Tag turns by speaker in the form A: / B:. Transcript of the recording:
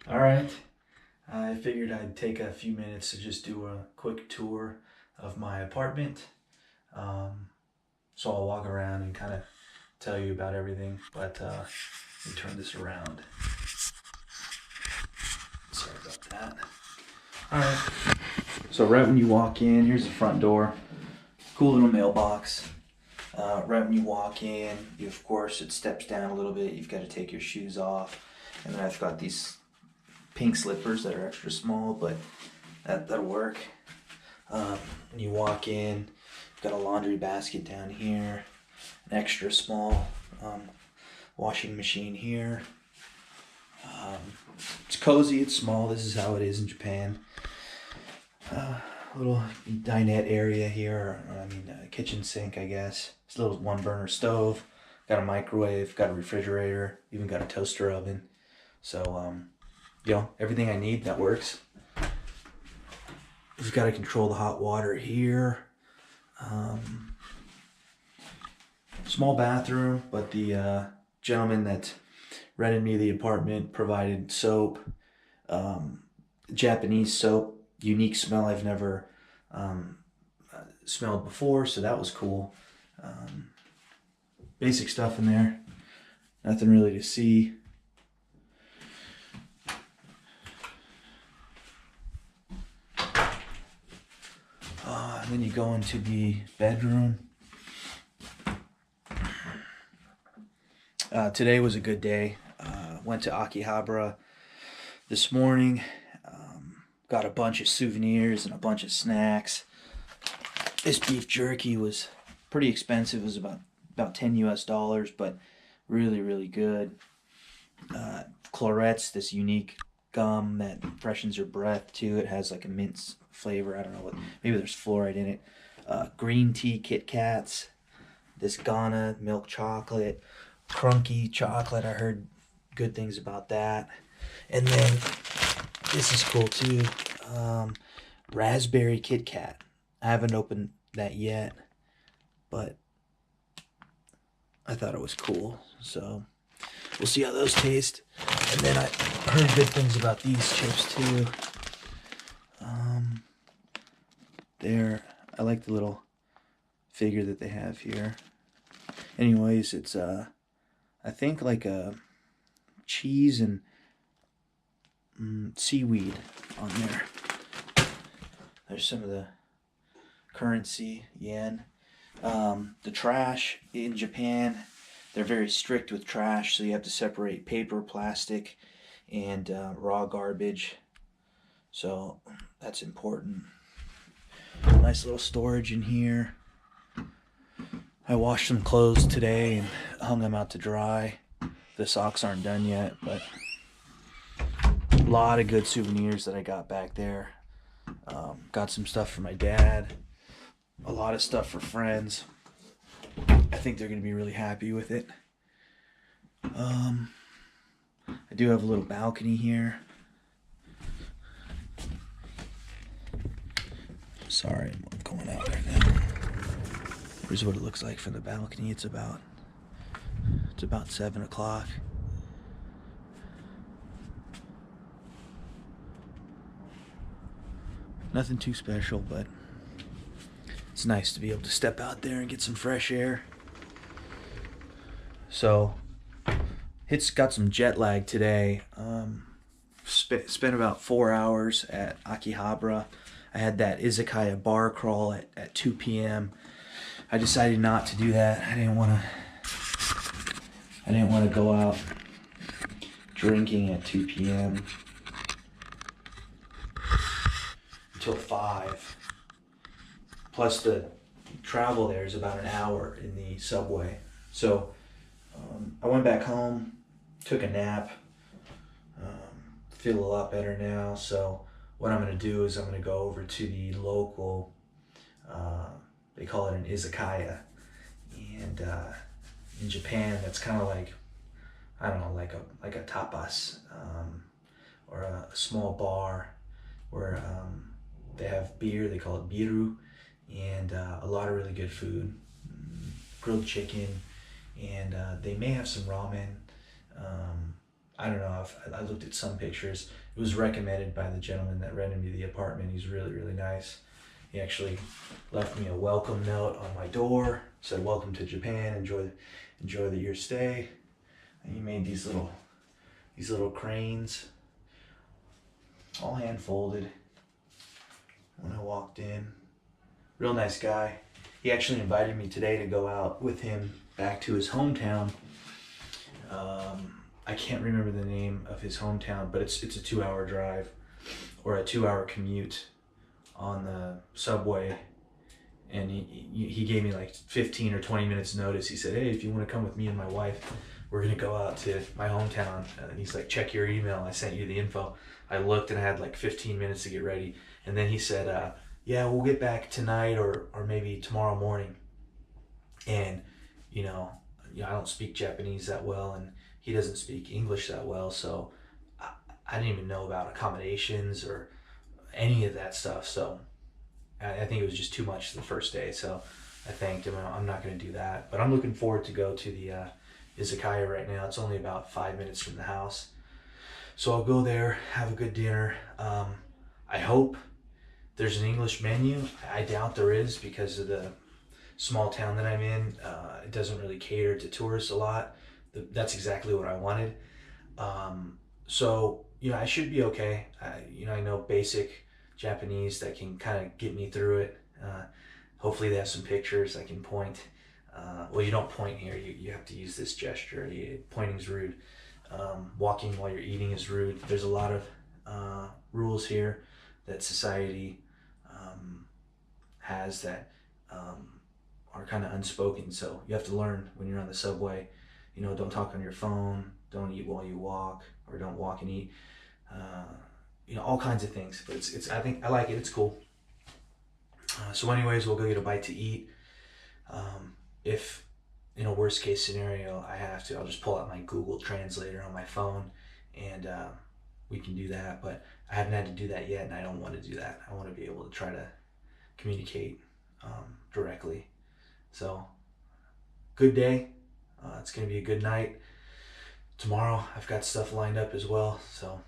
A: All right. I figured I'd take a few minutes to just do a quick tour of my apartment. Um, so I'll walk around and kind of tell you about everything. But let me turn this around. Sorry about that. All right. So right when you walk in, here's the front door. Cool little mailbox. Right when you walk in, of course, it steps down a little bit. You've got to take your shoes off. And then I've got these pink slippers that are extra small, but that'll work. When you walk in, you've got a laundry basket down here, an extra small washing machine here. It's cozy, it's small. This is how it is in Japan. Little dinette area here, kitchen sink, I guess. It's a little one burner stove. Got a microwave, got a refrigerator, even got a toaster oven. So, everything I need that works. Just got to control the hot water here. Small bathroom, but the gentleman that rented me the apartment provided soap, Japanese soap, unique smell I've never smelled before, so that was cool. Basic stuff in there, nothing really to see. And then you go into the bedroom. Today was a good day. Went to Akihabara this morning. Got a bunch of souvenirs and a bunch of snacks. This beef jerky was pretty expensive. It was about 10 US dollars, but really, really good. Clorettes, this unique gum that freshens your breath too. It has like a mint flavor. I don't know what. Maybe there's fluoride in it. Green tea Kit Kats. This Ghana milk chocolate. Crunky chocolate. I heard good things about that. And then this is cool too. Raspberry Kit Kat. I haven't opened that yet, but I thought it was cool. So we'll see how those taste. And then I heard good things about these chips too. I like the little figure that they have here. Anyways, it's I think like a cheese and seaweed on there. There's some of the currency, yen. The trash in Japan, they're very strict with trash, so you have to separate paper, plastic, and raw garbage. So that's important. Nice little storage in here. I washed some clothes today and hung them out to dry. The socks aren't done yet, but a lot of good souvenirs that I got back there. Got some stuff for my dad. A lot of stuff for friends. I think they're going to be really happy with it. I do have a little balcony here. Sorry, I'm going out right now. Here's what it looks like from the balcony. It's about 7 o'clock. Nothing too special, but it's nice to be able to step out there and get some fresh air. So, got some jet lag today. Spent about 4 hours at Akihabara. I had that izakaya bar crawl at 2 p.m. I decided not to do that. I didn't want to go out drinking at 2 p.m. until 5. Plus the travel there is about an hour in the subway. So I went back home, took a nap, feel a lot better now. So what I'm going to do is I'm going to go over to the local, they call it an izakaya. And in Japan, that's kind of like, I don't know, like a tapas, or a small bar where they have beer, they call it biru, and a lot of really good food, grilled chicken, and they may have some ramen. I don't know if I looked at some pictures. It was recommended by the gentleman that rented me the apartment. He's really, really nice. He actually left me a welcome note on my door. Said, "Welcome to Japan. Enjoy your stay." And he made these little cranes, all hand folded. When I walked in, real nice guy. He actually invited me today to go out with him back to his hometown. I can't remember the name of his hometown, but it's a 2-hour drive or a 2-hour commute on the subway. And he gave me like 15 or 20 minutes notice. He said, "Hey, if you want to come with me and my wife, we're gonna go out to my hometown." And he's like, "Check your email. I sent you the info." I looked and I had like 15 minutes to get ready. And then he said, "Yeah, we'll get back tonight or maybe tomorrow morning." And I don't speak Japanese that well, and he doesn't speak English that well, so I didn't even know about accommodations or any of that stuff. So I think it was just too much the first day. So I thanked him. I'm not going to do that, but I'm looking forward to go to the izakaya right now. It's only about 5 minutes from the house, so I'll go there, have a good dinner. I hope there's an English menu. I doubt there is because of the small town that I'm in. It doesn't really cater to tourists a lot. That's exactly what I wanted. So I should be okay. I know basic Japanese that can kind of get me through it. Hopefully they have some pictures I can point. Well, you don't point here. You have to use this gesture. Pointing's rude. Walking while you're eating is rude. There's a lot of rules here that society has that are kind of unspoken. So you have to learn when you're on the subway. Don't talk on your phone. Don't eat while you walk, or don't walk and eat. All kinds of things. But I think I like it. It's cool. So anyways, we'll go get a bite to eat. If in a worst case scenario I have to, I'll just pull out my Google Translator on my phone and we can do that. But I haven't had to do that yet, and I don't want to do that. I want to be able to try to communicate directly. So good day. It's going to be a good night. Tomorrow I've got stuff lined up as well. So